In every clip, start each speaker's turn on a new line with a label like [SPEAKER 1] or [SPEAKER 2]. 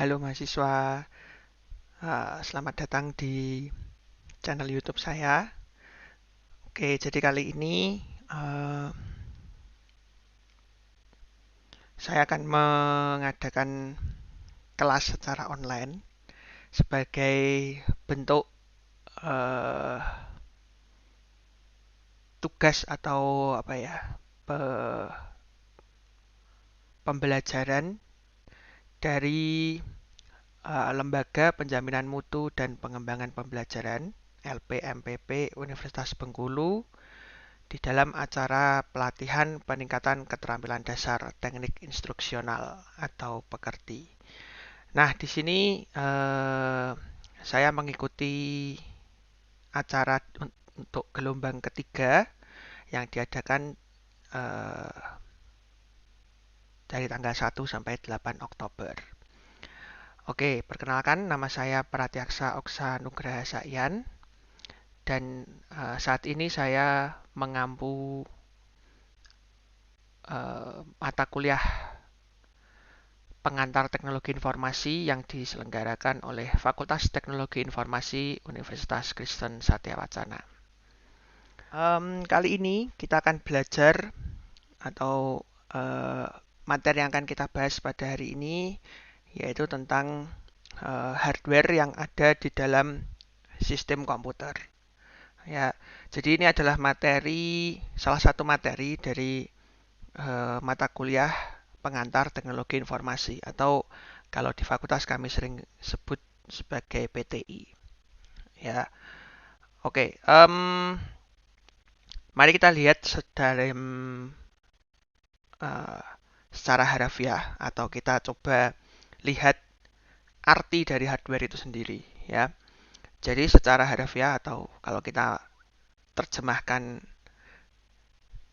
[SPEAKER 1] Halo mahasiswa, selamat datang di channel YouTube saya. Oke, jadi kali ini eh, saya akan mengadakan kelas secara online sebagai bentuk eh, tugas atau apa ya, pembelajaran dari Lembaga Penjaminan Mutu dan Pengembangan Pembelajaran LPMPP Universitas Bengkulu di dalam acara pelatihan peningkatan keterampilan dasar teknik instruksional atau pekerti. Nah, di sini saya mengikuti acara untuk gelombang ketiga yang diadakan eh, dari tanggal 1 sampai 8 Oktober. Oke, perkenalkan nama saya Pratyaksa Oksa Nugraha Sakyan dan saat ini saya mengampu mata kuliah pengantar teknologi informasi yang diselenggarakan oleh Fakultas Teknologi Informasi Universitas Kristen Satya Wacana. Kali ini kita akan belajar atau uh, materi yang akan kita bahas pada hari ini yaitu tentang hardware yang ada di dalam sistem komputer. Ya, jadi ini adalah salah satu materi dari mata kuliah pengantar teknologi informasi atau kalau di fakultas kami sering sebut sebagai PTI. Ya, oke. Mari kita lihat uh, secara harafiah atau kita coba lihat arti dari hardware itu sendiri. Ya, jadi secara harafiah atau kalau kita terjemahkan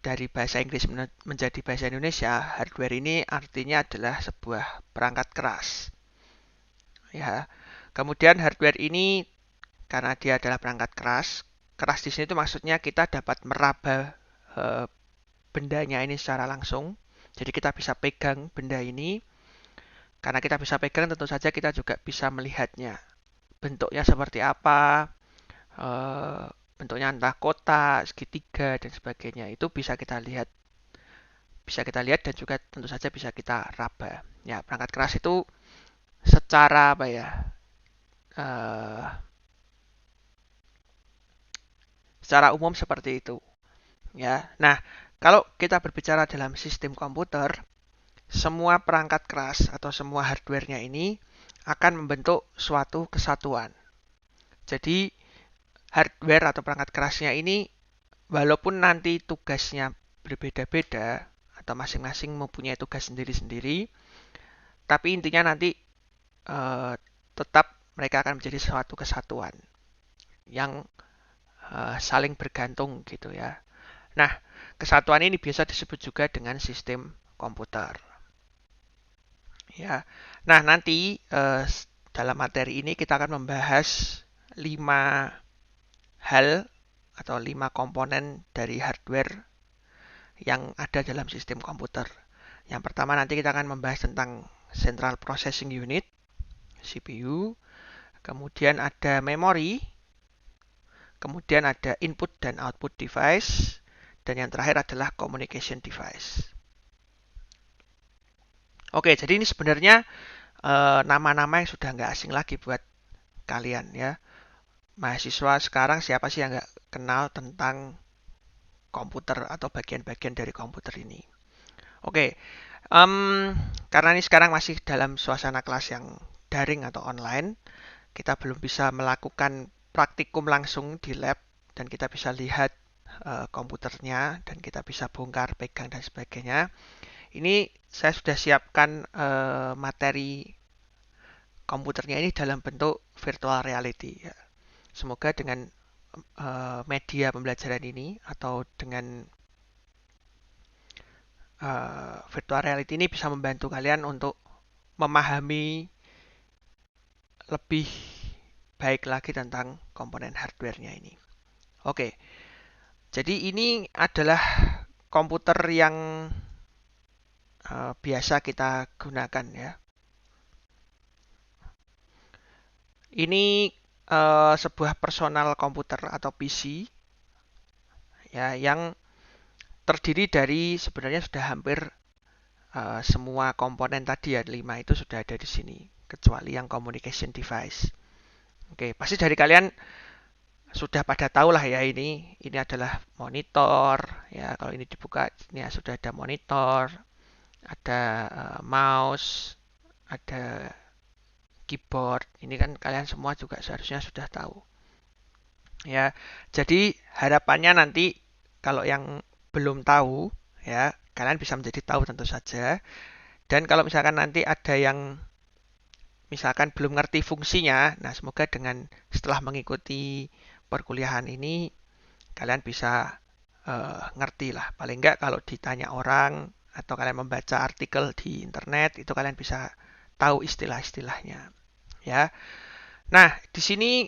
[SPEAKER 1] dari bahasa Inggris menjadi bahasa Indonesia, hardware ini artinya adalah sebuah perangkat keras. Ya, kemudian hardware ini karena dia adalah perangkat keras, keras di sini itu maksudnya kita dapat meraba eh, bendanya ini secara langsung. Jadi kita bisa pegang benda ini. Karena kita bisa pegang, tentu saja kita juga bisa melihatnya. Bentuknya seperti apa, eh, bentuknya entah kotak, segitiga dan sebagainya. Itu bisa kita lihat dan juga tentu saja bisa kita raba. Ya, perangkat keras itu secara apa ya? eh, Secara umum seperti itu. Ya, nah kalau kita berbicara dalam sistem komputer, semua perangkat keras atau semua hardware-nya ini akan membentuk suatu kesatuan. Jadi hardware atau perangkat kerasnya ini walaupun nanti tugasnya berbeda-beda atau masing-masing mempunyai tugas sendiri-sendiri, tapi intinya nanti eh, tetap mereka akan menjadi suatu kesatuan yang saling bergantung gitu ya. Nah, kesatuan ini biasa disebut juga dengan sistem komputer. Ya. Nah, nanti dalam materi ini kita akan membahas 5 hal atau 5 komponen dari hardware yang ada dalam sistem komputer. Yang pertama nanti kita akan membahas tentang Central Processing Unit, CPU, kemudian ada memori, kemudian ada input dan output device, dan yang terakhir adalah communication device. Oke, jadi ini sebenarnya nama-nama yang sudah nggak asing lagi buat kalian ya. Mahasiswa sekarang siapa sih yang nggak kenal tentang komputer atau bagian-bagian dari komputer ini? Oke, karena ini sekarang masih dalam suasana kelas yang daring atau online, kita belum bisa melakukan praktikum langsung di lab dan kita bisa lihat komputernya dan kita bisa bongkar, pegang dan sebagainya. Ini saya sudah siapkan materi komputernya ini dalam bentuk virtual reality. Ya. Semoga dengan media pembelajaran ini atau dengan virtual reality ini bisa membantu kalian untuk memahami lebih baik lagi tentang komponen hardware-nya ini. Oke, jadi ini adalah komputer yang biasa kita gunakan ya. Ini sebuah personal komputer atau PC ya yang terdiri dari sebenarnya sudah hampir semua komponen tadi ya 5 itu sudah ada di sini kecuali yang communication device. Oke, pasti dari kalian sudah pada tahu lah ya ini adalah monitor ya kalau ini dibuka ini ya sudah ada monitor, ada mouse, ada keyboard. Ini kan kalian semua juga seharusnya sudah tahu. Ya, jadi harapannya nanti kalau yang belum tahu ya kalian bisa menjadi tahu tentu saja. Dan kalau misalkan nanti ada yang misalkan belum ngerti fungsinya, nah semoga dengan setelah mengikuti perkuliahan ini kalian bisa ngerti lah. Paling enggak kalau ditanya orang atau kalian membaca artikel di internet itu kalian bisa tahu istilah-istilahnya. Ya. Nah, di sini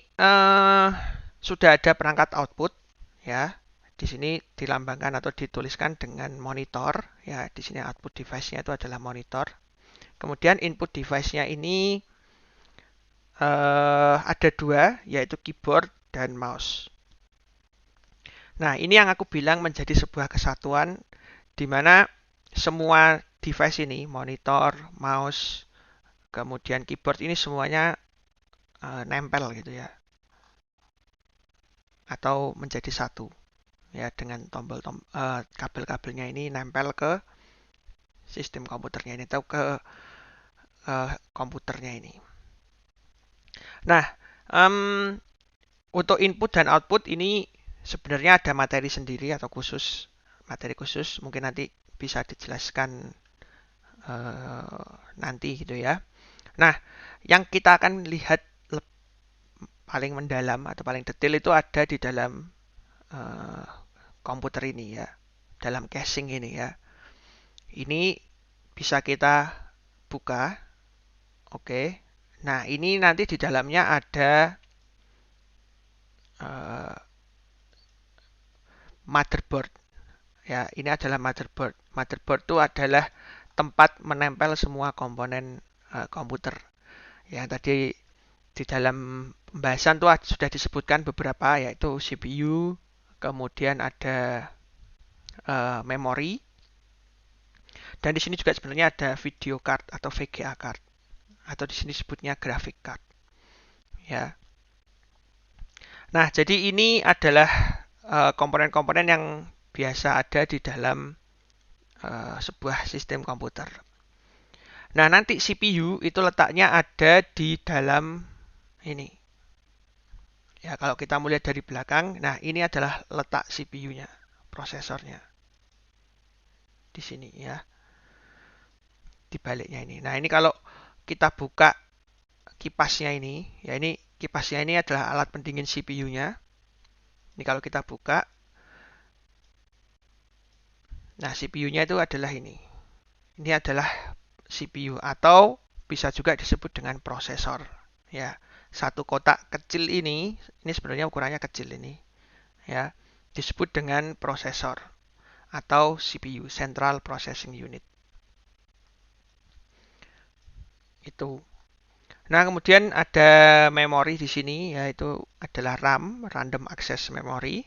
[SPEAKER 1] sudah ada perangkat output ya. Di sini dilambangkan atau dituliskan dengan monitor ya. Di sini output device-nya itu adalah monitor. Kemudian input device-nya ini ada dua, yaitu keyboard dan mouse. Nah, ini yang aku bilang menjadi sebuah kesatuan di mana semua device ini, monitor, mouse, kemudian keyboard ini semuanya nempel gitu ya, atau menjadi satu ya dengan kabel-kabelnya ini nempel ke sistem komputernya ini atau ke komputernya ini. Nah, untuk input dan output ini sebenarnya ada materi sendiri atau materi khusus mungkin nanti bisa dijelaskan nanti gitu ya. Nah, yang kita akan lihat paling mendalam atau paling detail itu ada di dalam komputer ini ya, dalam casing ini ya. Ini bisa kita buka, oke. Nah, ini nanti di dalamnya ada motherboard. Ya, ini adalah motherboard. Motherboard itu adalah tempat menempel semua komponen komputer. Ya, tadi di dalam pembahasan tuh sudah disebutkan beberapa yaitu CPU, kemudian ada memori, dan di sini juga sebenarnya ada video card atau VGA card atau di sini sebutnya graphic card. Ya. Nah, jadi ini adalah komponen-komponen yang biasa ada di dalam sebuah sistem komputer. Nah, nanti CPU itu letaknya ada di dalam ini. Ya, kalau kita melihat dari belakang, nah ini adalah letak CPU-nya, prosesornya. Di sini ya, di baliknya ini. Nah, ini kalau kita buka kipasnya ini, ya ini kipasnya ini adalah alat pendingin CPU-nya. Ini kalau kita buka, nah CPU-nya itu adalah ini. Ini adalah CPU atau bisa juga disebut dengan prosesor. Ya, satu kotak kecil ini sebenarnya ukurannya kecil ini, ya, disebut dengan prosesor atau CPU, Central Processing Unit. Itu. Nah, kemudian ada memori di sini, yaitu adalah RAM, Random Access Memory.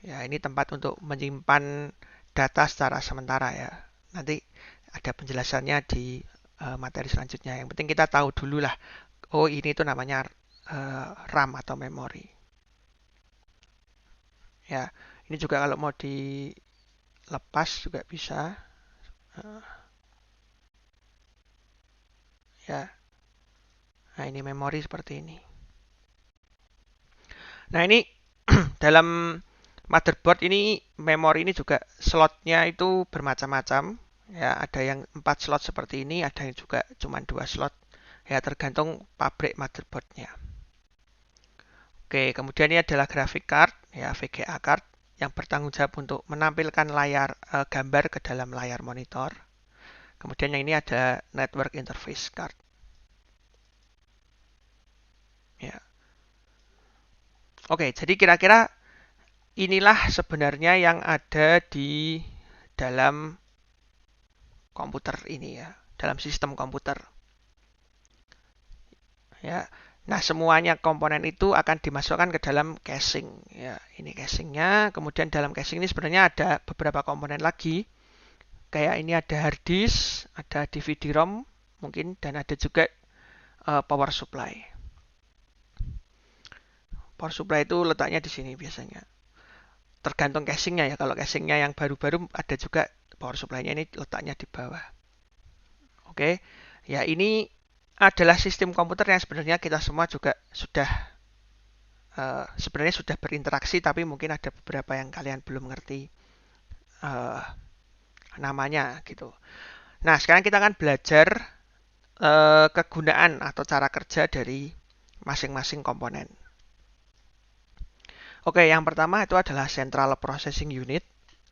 [SPEAKER 1] Ya, ini tempat untuk menyimpan data secara sementara ya. Nanti ada penjelasannya di materi selanjutnya. Yang penting kita tahu dulu lah. Oh, ini tuh namanya RAM atau memori. Ya, ini juga kalau mau dilepas juga bisa. Ya, nah ini memori seperti ini. Nah ini dalam motherboard ini memori ini juga slotnya itu bermacam-macam. Ya, ada yang 4 slot seperti ini, ada yang juga cuma 2 slot. Ya, tergantung pabrik motherboardnya. Oke, kemudian ini adalah graphic card, ya VGA card yang bertanggung jawab untuk menampilkan gambar ke dalam layar monitor. Kemudian yang ini ada network interface card. Ya. Oke, jadi kira-kira inilah sebenarnya yang ada di dalam komputer ini ya, dalam sistem komputer. Ya. Nah, semuanya komponen itu akan dimasukkan ke dalam casing. Ya, ini casingnya. Kemudian dalam casing ini sebenarnya ada beberapa komponen lagi. Kayak ini ada hard disk, ada DVD-ROM mungkin, dan ada juga power supply. Power supply itu letaknya di sini biasanya. Tergantung casingnya ya. Kalau casingnya yang baru-baru ada juga power supply-nya ini letaknya di bawah. Oke, ya ini adalah sistem komputer yang sebenarnya kita semua juga sudah sebenarnya sudah berinteraksi, tapi mungkin ada beberapa yang kalian belum ngerti uh, namanya gitu. Nah, sekarang kita akan belajar kegunaan atau cara kerja dari masing-masing komponen. Oke, yang pertama itu adalah Central Processing Unit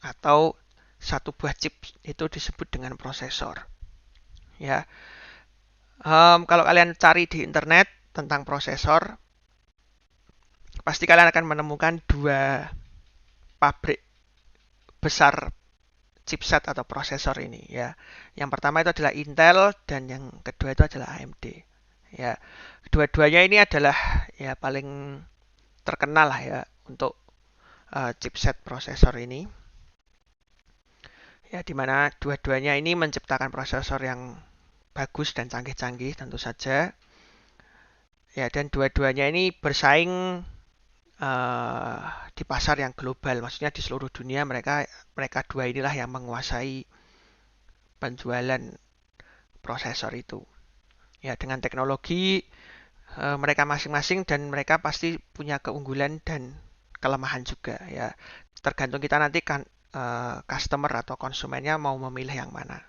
[SPEAKER 1] atau satu buah chip itu disebut dengan prosesor. Ya, kalau kalian cari di internet tentang prosesor, pasti kalian akan menemukan dua pabrik besar chipset atau prosesor ini ya. Yang pertama itu adalah Intel dan yang kedua itu adalah AMD. Ya, kedua-duanya ini adalah ya paling terkenal lah ya untuk chipset prosesor ini. Ya, dimana dua-duanya ini menciptakan prosesor yang bagus dan canggih-canggih tentu saja. Ya, dan dua-duanya ini bersaing di pasar yang global, maksudnya di seluruh dunia mereka dua inilah yang menguasai penjualan prosesor itu. Ya, dengan teknologi mereka masing-masing dan mereka pasti punya keunggulan dan kelemahan juga ya. Tergantung kita nanti kan customer atau konsumennya mau memilih yang mana.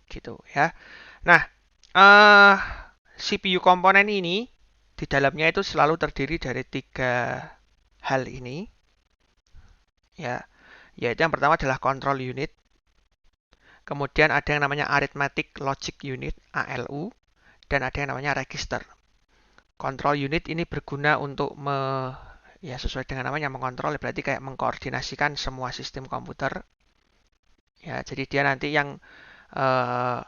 [SPEAKER 1] Gitu ya. Nah, uh, CPU komponen ini di dalamnya itu selalu terdiri dari tiga hal ini. Ya, yaitu yang pertama adalah control unit. Kemudian ada yang namanya arithmetic logic unit (ALU) dan ada yang namanya register. Control unit ini berguna untuk ya sesuai dengan namanya mengontrol, berarti kayak mengkoordinasikan semua sistem komputer. Ya, jadi dia nanti yang uh,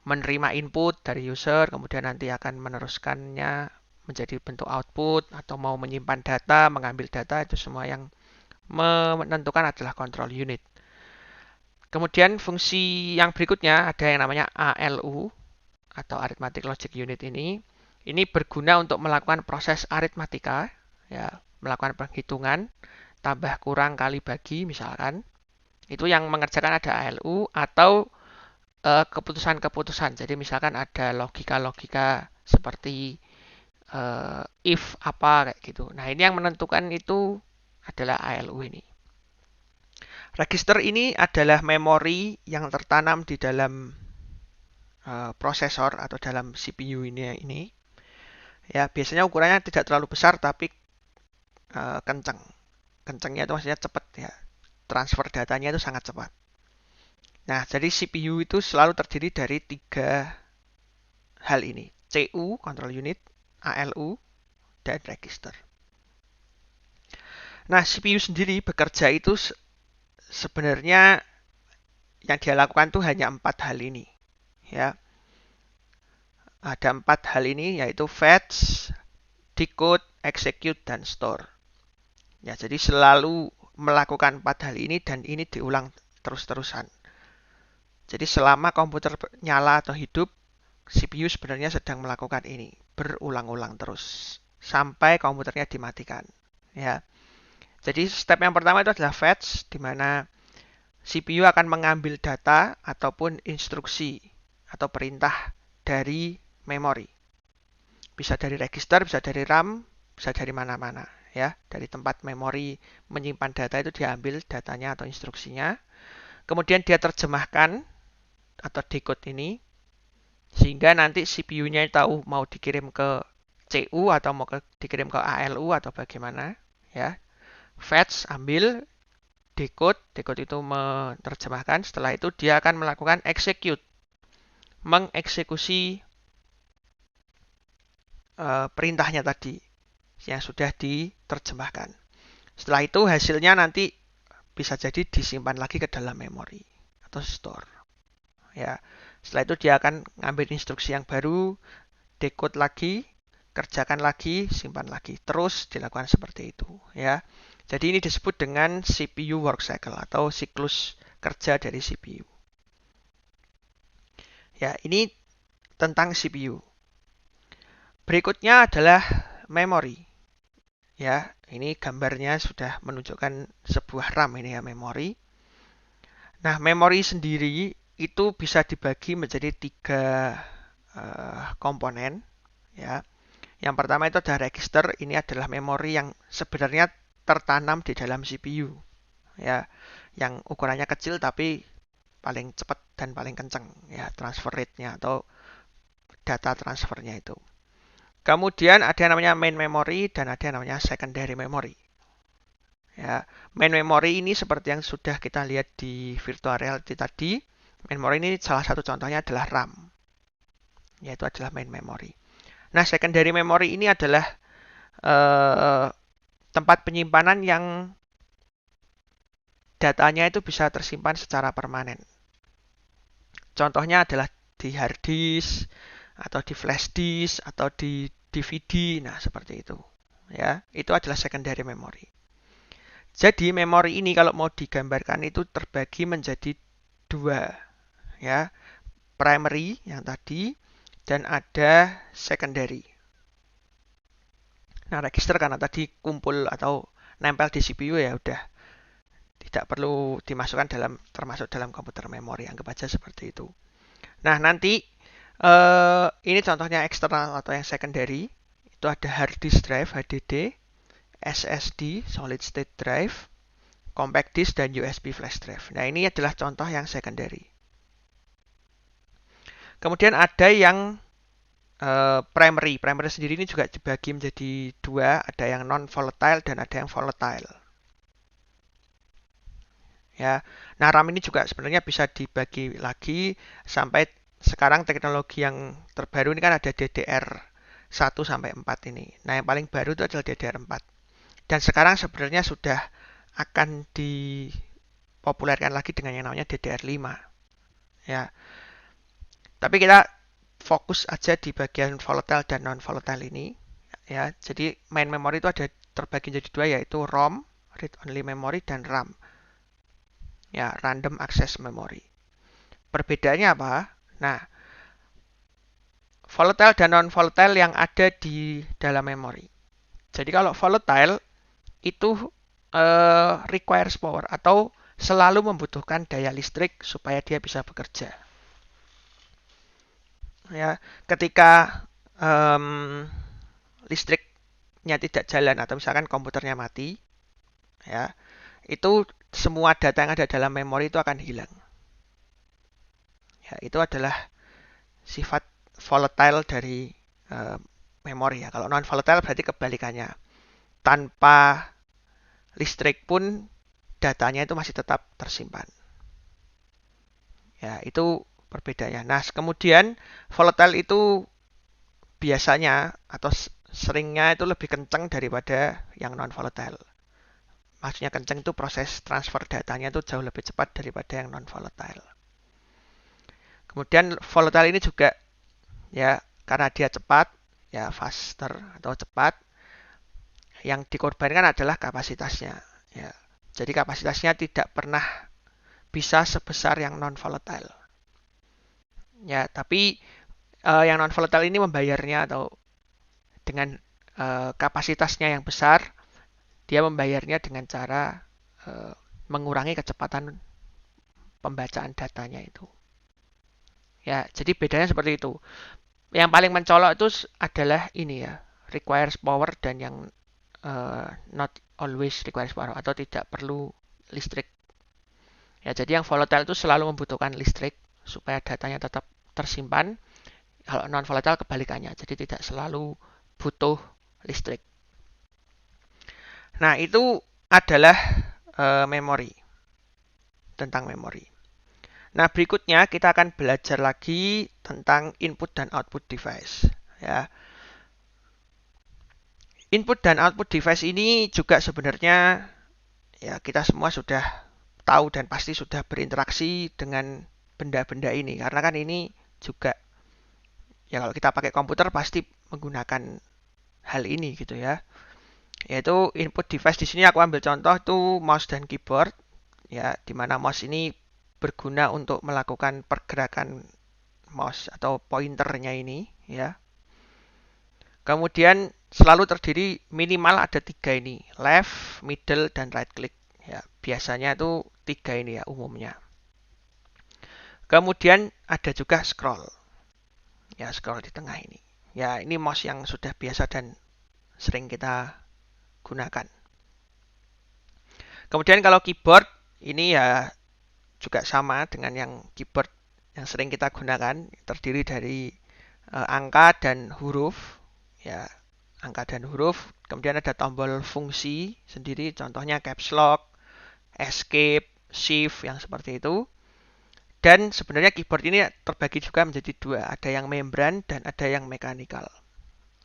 [SPEAKER 1] menerima input dari user, kemudian nanti akan meneruskannya menjadi bentuk output atau mau menyimpan data, mengambil data, itu semua yang menentukan adalah control unit. Kemudian fungsi yang berikutnya ada yang namanya ALU atau Arithmetic Logic Unit ini. Ini berguna untuk melakukan proses aritmatika, ya, melakukan penghitungan, tambah kurang kali bagi misalkan. Itu yang mengerjakan ada ALU atau keputusan-keputusan. Jadi misalkan ada logika-logika seperti if apa kayak gitu. Nah, ini yang menentukan itu adalah ALU ini. Register ini adalah memori yang tertanam di dalam prosesor atau dalam CPU ini. Ya, biasanya ukurannya tidak terlalu besar tapi kencang. Kencangnya itu maksudnya cepat ya. Transfer datanya itu sangat cepat. Nah, jadi CPU itu selalu terdiri dari tiga hal ini. CU, control unit, ALU, dan register. Nah, CPU sendiri bekerja itu sebenarnya yang dia lakukan tuh hanya 4 hal ini. Ya, ada 4 hal ini yaitu fetch, decode, execute, dan store. Ya, jadi selalu melakukan 4 hal ini dan ini diulang terus-terusan. Jadi selama komputer nyala atau hidup, CPU sebenarnya sedang melakukan ini berulang-ulang terus sampai komputernya dimatikan. Ya, jadi step yang pertama itu adalah fetch, di mana CPU akan mengambil data ataupun instruksi atau perintah dari memori. Bisa dari register, bisa dari RAM, bisa dari mana-mana ya. Dari tempat memori menyimpan data itu diambil datanya atau instruksinya. Kemudian dia terjemahkan atau decode ini sehingga nanti CPU-nya tahu mau dikirim ke CU atau mau dikirim ke ALU atau bagaimana ya. Fetch ambil, decode itu menerjemahkan, setelah itu dia akan melakukan execute, mengeksekusi perintahnya tadi yang sudah diterjemahkan. Setelah itu hasilnya nanti bisa jadi disimpan lagi ke dalam memori atau store. Ya, setelah itu dia akan ngambil instruksi yang baru, decode lagi, kerjakan lagi, simpan lagi. Terus dilakukan seperti itu, ya. Jadi ini disebut dengan CPU work cycle atau siklus kerja dari CPU. Ya, ini tentang CPU. Berikutnya adalah memori. Ya, ini gambarnya sudah menunjukkan sebuah RAM ini ya, memori. Nah, memori sendiri itu bisa dibagi menjadi tiga komponen. Ya, yang pertama itu ada register. Ini adalah memori yang sebenarnya tertanam di dalam CPU. Ya, yang ukurannya kecil tapi paling cepat dan paling kencang ya transfer rate-nya atau data transfernya itu. Kemudian ada yang namanya main memory dan ada yang namanya secondary memory. Ya, main memory ini seperti yang sudah kita lihat di virtual reality tadi. Main memory ini salah satu contohnya adalah RAM, yaitu adalah main memory. Nah, secondary memory ini adalah tempat penyimpanan yang datanya itu bisa tersimpan secara permanen. Contohnya adalah di hard disk, atau di flash disk, atau di DVD. Nah, seperti itu. Ya, itu adalah secondary memory. Jadi memori ini kalau mau digambarkan itu terbagi menjadi dua, ya, primary yang tadi dan ada secondary. Nah, register karena tadi kumpul atau nempel di CPU ya udah tidak perlu dimasukkan termasuk dalam komputer memori, anggap aja seperti itu. Nah, nanti ini contohnya eksternal atau yang secondary. Itu ada hard disk drive HDD, SSD solid state drive, compact disk dan USB flash drive. Nah, ini adalah contoh yang secondary. Kemudian ada yang primary. Primary sendiri ini juga dibagi menjadi dua, ada yang non volatile dan ada yang volatile. Ya. Nah, RAM ini juga sebenarnya bisa dibagi lagi sampai sekarang teknologi yang terbaru ini kan ada DDR1 sampai 4 ini. Nah, yang paling baru itu adalah DDR4. Dan sekarang sebenarnya sudah akan dipopulerkan lagi dengan yang namanya DDR5. Ya. Tapi kita fokus aja di bagian volatile dan non volatile ini. Ya, jadi main memory itu ada terbagi menjadi dua, yaitu ROM, read only memory, dan RAM. Ya, random access memory. Perbedaannya apa? Nah, volatile dan non volatile yang ada di dalam memori. Jadi kalau volatile itu requires power atau selalu membutuhkan daya listrik supaya dia bisa bekerja. Ya, ketika listriknya tidak jalan atau misalkan komputernya mati, ya, itu semua data yang ada dalam memori itu akan hilang. Ya, itu adalah sifat volatile dari memori ya. Kalau non volatile berarti kebalikannya. Tanpa listrik pun datanya itu masih tetap tersimpan. Ya, itu perbedaannya. Nah, kemudian volatile itu biasanya atau seringnya itu lebih kencang daripada yang non volatile. Maksudnya kencang itu proses transfer datanya itu jauh lebih cepat daripada yang non volatile. Kemudian volatile ini juga ya karena dia cepat, ya faster atau cepat, yang dikorbankan adalah kapasitasnya. Ya, jadi kapasitasnya tidak pernah bisa sebesar yang non volatile. Ya, tapi yang non volatile ini membayarnya atau dengan kapasitasnya yang besar, dia membayarnya dengan cara mengurangi kecepatan pembacaan datanya itu. Ya, jadi bedanya seperti itu. Yang paling mencolok itu adalah ini ya, requires power dan yang not always requires power atau tidak perlu listrik. Ya, jadi yang volatile itu selalu membutuhkan listrik supaya datanya tetap tersimpan. Kalau non volatile kebalikannya, jadi tidak selalu butuh listrik. Nah, itu adalah memori, tentang memori. Nah, berikutnya kita akan belajar lagi tentang input dan output device. Ya. Input dan output device ini juga sebenarnya ya kita semua sudah tahu dan pasti sudah berinteraksi dengan benda-benda ini. Karena kan ini juga ya kalau kita pakai komputer pasti menggunakan hal ini gitu ya. Yaitu input device di sini aku ambil contoh tuh mouse dan keyboard ya, di mana mouse ini berguna untuk melakukan pergerakan mouse atau pointernya ini ya. Kemudian selalu terdiri minimal ada tiga ini, left, middle, dan right click. Ya, biasanya itu tiga ini ya umumnya. Kemudian ada juga scroll. Ya, scroll di tengah ini. Ya, ini mouse yang sudah biasa dan sering kita gunakan. Kemudian kalau keyboard ini ya juga sama dengan yang keyboard yang sering kita gunakan, terdiri dari angka dan huruf. Ya, angka dan huruf. Kemudian ada tombol fungsi sendiri, contohnya caps lock, escape, shift yang seperti itu. Dan sebenarnya keyboard ini terbagi juga menjadi dua, ada yang membran dan ada yang mechanical.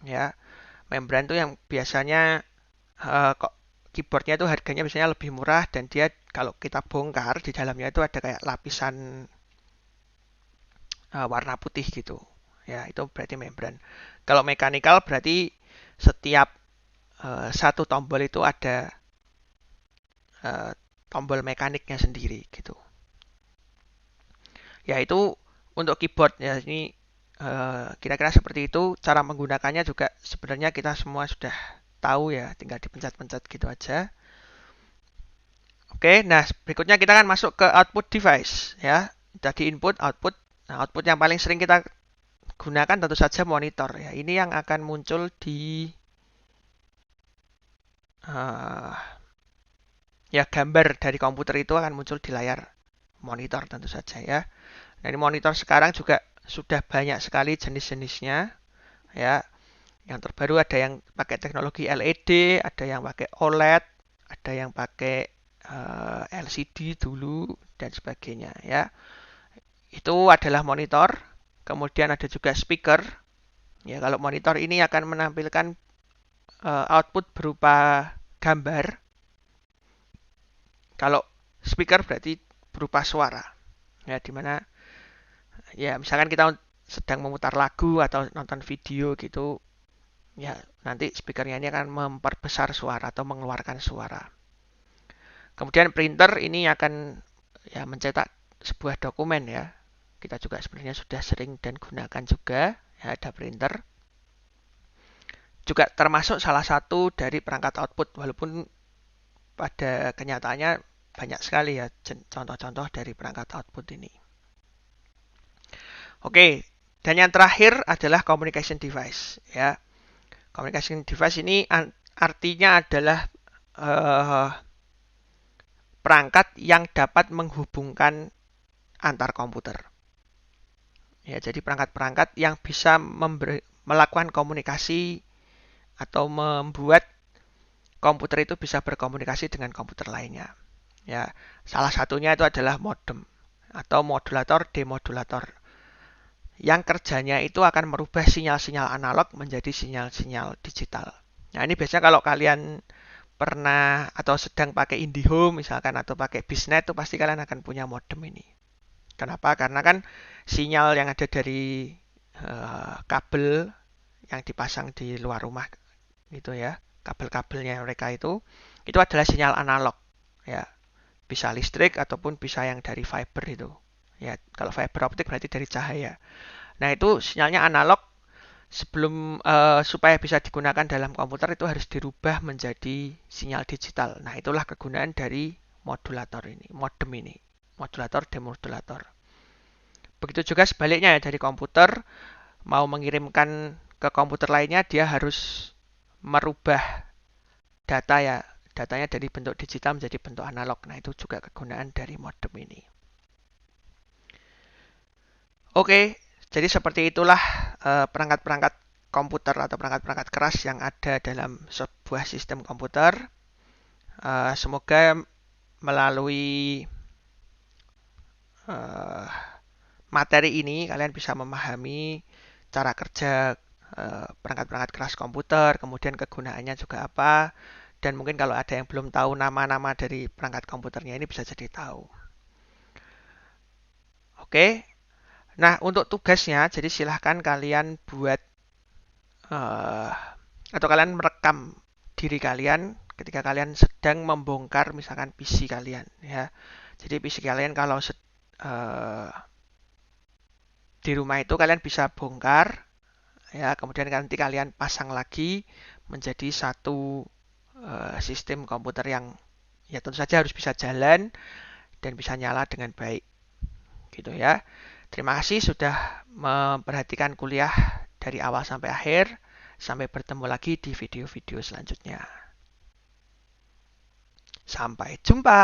[SPEAKER 1] Ya, membran itu yang biasanya kok keyboardnya itu harganya biasanya lebih murah dan dia kalau kita bongkar di dalamnya itu ada kayak lapisan warna putih gitu. Ya, itu berarti membran. Kalau mechanical berarti setiap satu tombol itu ada tombol mekaniknya sendiri gitu. Ya itu untuk keyboard ya, ini kira-kira seperti itu. Cara menggunakannya juga sebenarnya kita semua sudah tahu ya, tinggal dipencet-pencet gitu aja. Oke, nah berikutnya kita akan masuk ke output device ya. Tadi input, output. Nah, output yang paling sering kita gunakan tentu saja monitor ya. Ini yang akan muncul di uh, ya gambar dari komputer itu akan muncul di layar monitor tentu saja ya. Nah, ini monitor sekarang juga sudah banyak sekali jenis-jenisnya ya. Yang terbaru ada yang pakai teknologi LED, ada yang pakai OLED, ada yang pakai LCD dulu dan sebagainya ya. Itu adalah monitor. Kemudian ada juga speaker. Ya, kalau monitor ini akan menampilkan output berupa gambar. Kalau speaker berarti berupa suara. Ya, dimana ya misalkan kita sedang memutar lagu atau nonton video gitu, ya nanti speakernya ini akan memperbesar suara atau mengeluarkan suara. Kemudian printer ini akan ya mencetak sebuah dokumen ya. Kita juga sebenarnya sudah sering dan gunakan juga ya, ada printer. Juga termasuk salah satu dari perangkat output, walaupun pada kenyataannya banyak sekali ya contoh-contoh dari perangkat output ini. Oke, dan yang terakhir adalah communication device ya. Communication device ini artinya adalah perangkat yang dapat menghubungkan antar komputer. Ya, jadi perangkat-perangkat yang bisa melakukan komunikasi atau membuat komputer itu bisa berkomunikasi dengan komputer lainnya. Ya, salah satunya itu adalah modem atau modulator demodulator. Yang kerjanya itu akan merubah sinyal-sinyal analog menjadi sinyal-sinyal digital. Nah, ini biasanya kalau kalian pernah atau sedang pakai IndiHome misalkan atau pakai Biznet itu pasti kalian akan punya modem ini. Kenapa? Karena kan sinyal yang ada dari kabel yang dipasang di luar rumah gitu ya, kabel-kabelnya mereka itu adalah sinyal analog ya, bisa listrik ataupun bisa yang dari fiber itu ya. Kalau fiber optik berarti dari cahaya. Nah, itu sinyalnya analog. Sebelum supaya bisa digunakan dalam komputer itu harus dirubah menjadi sinyal digital. Nah, itulah kegunaan dari modulator ini, modem ini, modulator demodulator. Begitu juga sebaliknya ya, dari komputer mau mengirimkan ke komputer lainnya dia harus merubah data ya, datanya dari bentuk digital menjadi bentuk analog. Nah, itu juga kegunaan dari modem ini. Oke, jadi seperti itulah perangkat-perangkat komputer atau perangkat-perangkat keras yang ada dalam sebuah sistem komputer. Semoga melalui materi ini kalian bisa memahami cara kerja perangkat-perangkat keras komputer, kemudian kegunaannya juga apa, dan mungkin kalau ada yang belum tahu nama-nama dari perangkat komputernya ini bisa jadi tahu. Oke, nah untuk tugasnya, jadi silahkan kalian buat atau kalian merekam diri kalian ketika kalian sedang membongkar misalkan PC kalian ya. Jadi PC kalian kalau di rumah itu kalian bisa bongkar ya, kemudian nanti kalian pasang lagi menjadi satu sistem komputer yang ya tentu saja harus bisa jalan dan bisa nyala dengan baik gitu ya. Terima kasih sudah memperhatikan kuliah dari awal sampai akhir. Sampai bertemu lagi di video-video selanjutnya. Sampai jumpa.